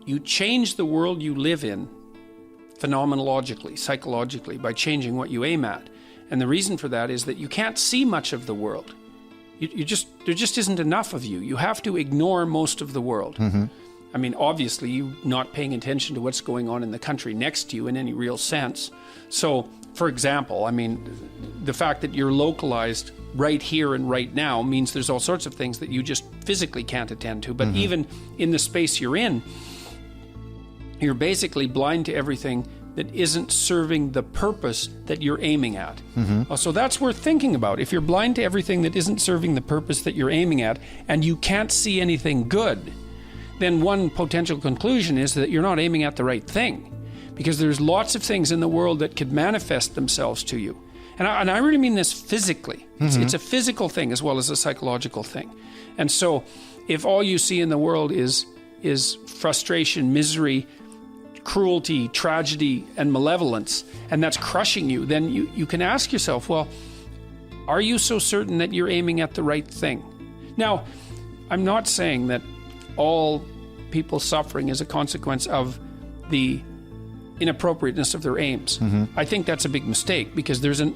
You change the world you live in phenomenologically, psychologically, by changing what you aim at. And the reason for that is that you can't see much of the world. There just isn't enough of you. You have to ignore most of the world. Mm-hmm. I mean, obviously, you're not paying attention to what's going on in the country next to you in any real sense. So, for example, I mean, the fact that you're localized right here and right now means there's all sorts of things that you just physically can't attend to. But even in the space you're in, you're basically blind to everything that isn't serving the purpose that you're aiming at. Mm-hmm. So that's worth thinking about. If you're blind to everything that isn't serving the purpose that you're aiming at, and you can't see anything good, then one potential conclusion is that you're not aiming at the right thing, because there's lots of things in the world that could manifest themselves to you. And I really mean this physically. Mm-hmm. It's a physical thing as well as a psychological thing. And so if all you see in the world is frustration, misery, cruelty, tragedy, and malevolence, and that's crushing you, then you can ask yourself, well, are you so certain that you're aiming at the right thing? Now, I'm not saying that all people suffering is a consequence of the inappropriateness of their aims. Mm-hmm. I think that's a big mistake, because there's an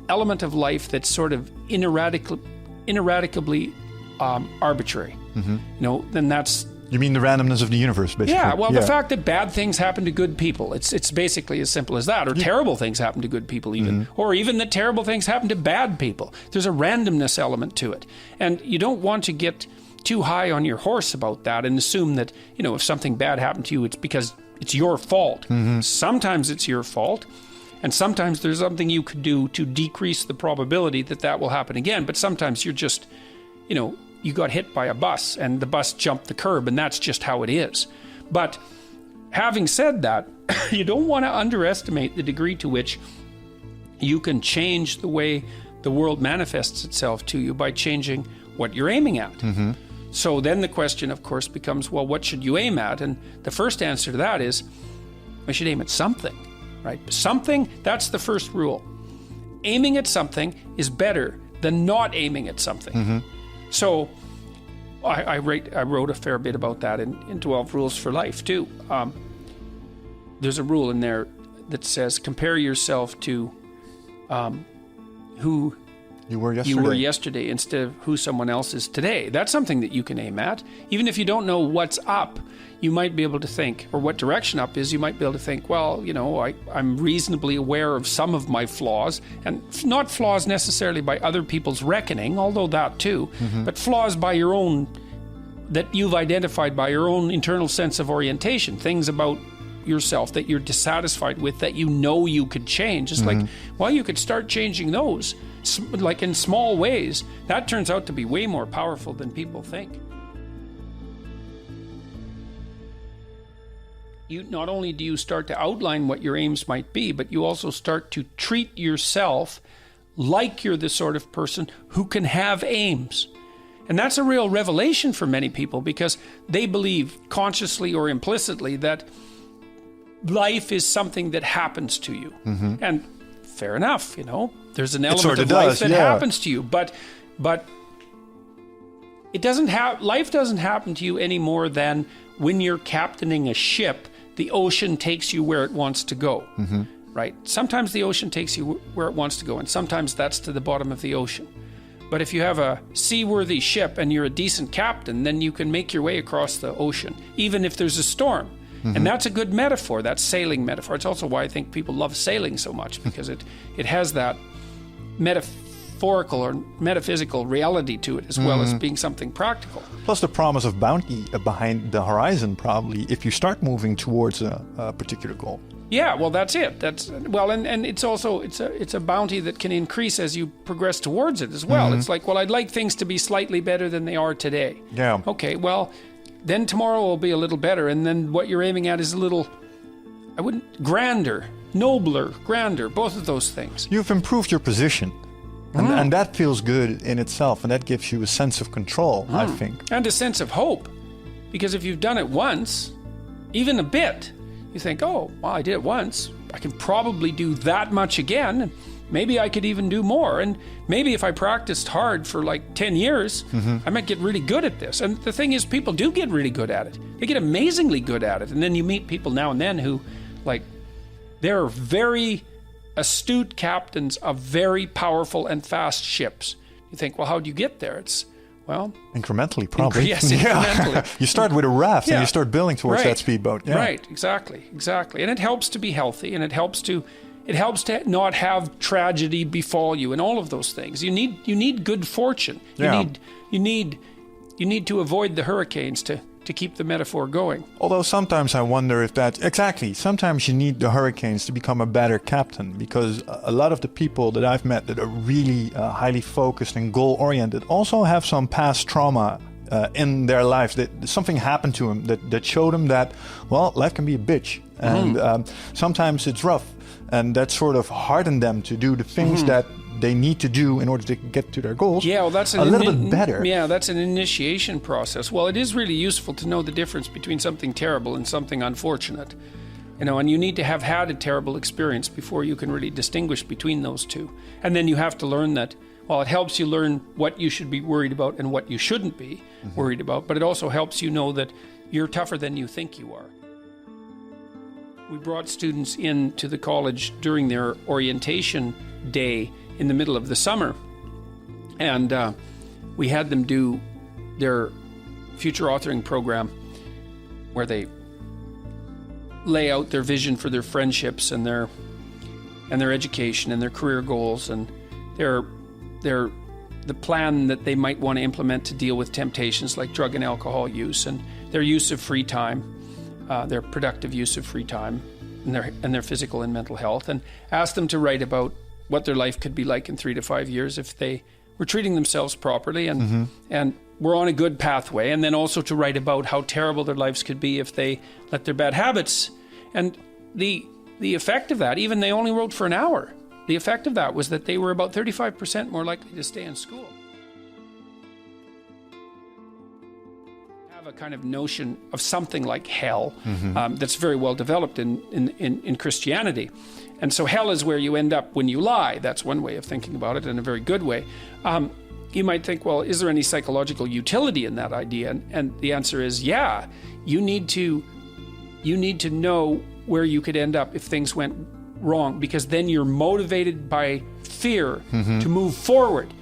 element of life that's sort of ineradicably arbitrary. Mm-hmm. Then that's... You mean the randomness of the universe, basically? Yeah, well, the fact that bad things happen to good people, it's basically as simple as that. Or terrible things happen to good people even. Mm-hmm. Or even that terrible things happen to bad people. There's a randomness element to it. And you don't want to get too high on your horse about that and assume that, if something bad happened to you, it's because it's your fault. Mm-hmm. Sometimes it's your fault. And sometimes there's something you could do to decrease the probability that will happen again. But sometimes you're just, you got hit by a bus and the bus jumped the curb, and that's just how it is. But having said that, you don't want to underestimate the degree to which you can change the way the world manifests itself to you by changing what you're aiming at. Mm-hmm. So then the question, of course, becomes, well, what should you aim at? And the first answer to that is, I should aim at something, right? Something, that's the first rule. Aiming at something is better than not aiming at something. So I wrote a fair bit about that in 12 Rules for Life, too. There's a rule in there that says, compare yourself to who You were yesterday instead of who someone else is today. That's something that you can aim at. Even if you don't know what's up, you might be able to think, or what direction up is, you might be able to think, well, I'm reasonably aware of some of my flaws, and not flaws necessarily by other people's reckoning, although that too, but flaws by your own, that you've identified by your own internal sense of orientation, things about yourself that you're dissatisfied with that you could change. It's like, well, you could start changing those, like in small ways. That turns out to be way more powerful than people think. Not only do you start to outline what your aims might be, but you also start to treat yourself like you're the sort of person who can have aims. And that's a real revelation for many people, because they believe consciously or implicitly that life is something that happens to you. And fair enough, there's an element of life that happens to you, but it doesn't life doesn't happen to you any more than when you're captaining a ship, the ocean takes you where it wants to go, right? Sometimes the ocean takes you where it wants to go, and sometimes that's to the bottom of the ocean. But if you have a seaworthy ship and you're a decent captain, then you can make your way across the ocean, even if there's a storm. And that's a good metaphor, that sailing metaphor. It's also why I think people love sailing so much, because it has that metaphorical or metaphysical reality to it, as well as being something practical. Plus the promise of bounty behind the horizon, probably, if you start moving towards a particular goal. Yeah, well, that's it. And it's also it's a bounty that can increase as you progress towards it as well. It's like, well, I'd like things to be slightly better than they are today. Yeah. Okay, well, then tomorrow will be a little better, and then what you're aiming at is a little, grander, nobler, grander, both of those things. You've improved your position, and that feels good in itself, and that gives you a sense of control, I think. And a sense of hope, because if you've done it once, even a bit, you think, oh, well, I did it once, I can probably do that much again, and maybe I could even do more. And maybe if I practiced hard for like 10 years, I might get really good at this. And the thing is, people do get really good at it. They get amazingly good at it. And then you meet people now and then who, they're very astute captains of very powerful and fast ships. You think, well, how do you get there? It's, well... Incrementally, probably. Yes, incrementally. You start with a raft and you start building towards that speedboat. Yeah. Right, exactly. And it helps to be healthy, and it helps to not have tragedy befall you, and all of those things. You need good fortune. You need to avoid the hurricanes to keep the metaphor going. Although sometimes I wonder if sometimes you need the hurricanes to become a better captain, because a lot of the people that I've met that are really highly focused and goal-oriented also have some past trauma in their lives, that something happened to them that showed them that, well, life can be a bitch, and sometimes it's rough. And that sort of hardened them to do the things that they need to do in order to get to their goals. Yeah, well, that's a little bit better. Yeah, that's an initiation process. Well, it is really useful to know the difference between something terrible and something unfortunate. And you need to have had a terrible experience before you can really distinguish between those two. And then you have to learn that, well, it helps you learn what you should be worried about and what you shouldn't be worried about, but it also helps you know that you're tougher than you think you are. We brought students into the college during their orientation day in the middle of the summer, and we had them do their future authoring program, where they lay out their vision for their friendships and their education and their career goals, and the plan that they might want to implement to deal with temptations like drug and alcohol use, and their use of free time, their productive use of free time, and their physical and mental health, and ask them to write about what their life could be like in 3 to 5 years if they were treating themselves properly and were on a good pathway, and then also to write about how terrible their lives could be if they let their bad habits. And the effect of that, even they only wrote for an hour, the effect of that was that they were about 35% more likely to stay in school. have a kind of notion of something like hell that's very well developed in Christianity. And so hell is where you end up when you lie. That's one way of thinking about it, in a very good way. You might think, well, is there any psychological utility in that idea? And the answer is, yeah. You need to know where you could end up if things went wrong, because then you're motivated by fear to move forward.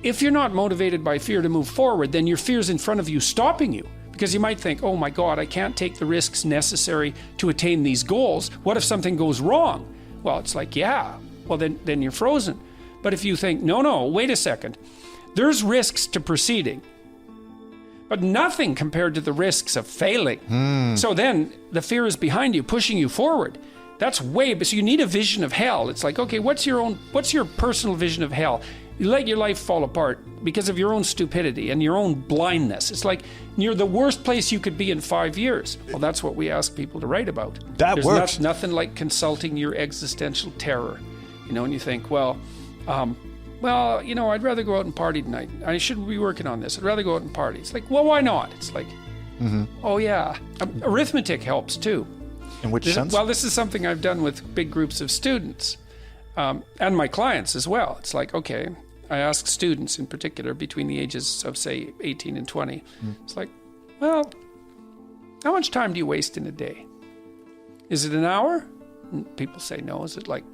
If you're not motivated by fear to move forward, then your fear's in front of you stopping you. Because you might think, oh my God, I can't take the risks necessary to attain these goals. What if something goes wrong? Well, it's like, yeah, well then you're frozen. But if you think, no, wait a second. There's risks to proceeding, but nothing compared to the risks of failing. So then the fear is behind you, pushing you forward. That's so you need a vision of hell. It's like, okay, what's your personal vision of hell? You let your life fall apart because of your own stupidity and your own blindness. It's like you're the worst place you could be in 5 years. Well, that's what we ask people to write about. There's works. Nothing like consulting your existential terror. And you think, well, I'd rather go out and party tonight. I shouldn't be working on this. I'd rather go out and party. It's like, well, why not? It's like, oh yeah. Arithmetic helps too. In which sense? Well, this is something I've done with big groups of students and my clients as well. It's like, okay, I ask students in particular between the ages of, say, 18 and 20. It's like, well, how much time do you waste in a day? Is it an hour? And people say no. Is it like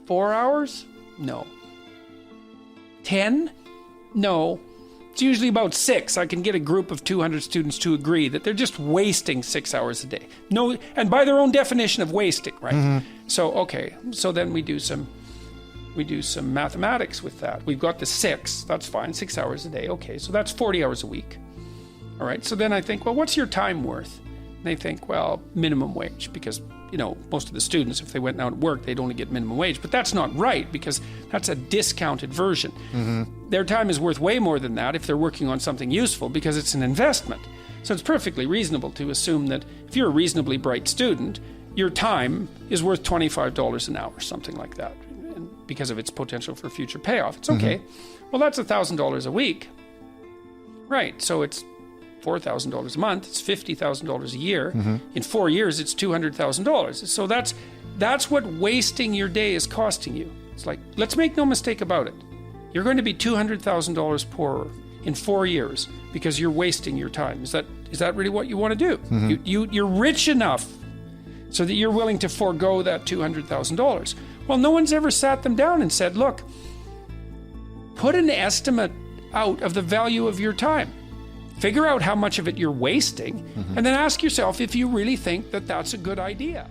4 hours? No. 10? No. It's usually about 6. I can get a group of 200 students to agree that they're just wasting 6 hours a day. No, and by their own definition of wasting, right? So, okay, so then we do some mathematics with that. We've got the 6, that's fine, 6 hours a day. Okay, so that's 40 hours a week. All right, so then I think, well, what's your time worth? And they think, well, minimum wage, because most of the students, if they went out and worked, they'd only get minimum wage. But that's not right, because that's a discounted version. Their time is worth way more than that if they're working on something useful, because it's an investment. So it's perfectly reasonable to assume that if you're a reasonably bright student, your time is worth $25 an hour, something like that, because of its potential for future payoff. It's okay. Well, that's $1,000 a week. Right, so it's $4,000 a month, it's $50,000 a year. In 4 years, it's $200,000. So that's what wasting your day is costing you. It's like, let's make no mistake about it. You're going to be $200,000 poorer in 4 years because you're wasting your time. Is that really what you want to do? You're rich enough so that you're willing to forego that $200,000. Well, no one's ever sat them down and said, look, put an estimate out of the value of your time. Figure out how much of it you're wasting, and then ask yourself if you really think that that's a good idea.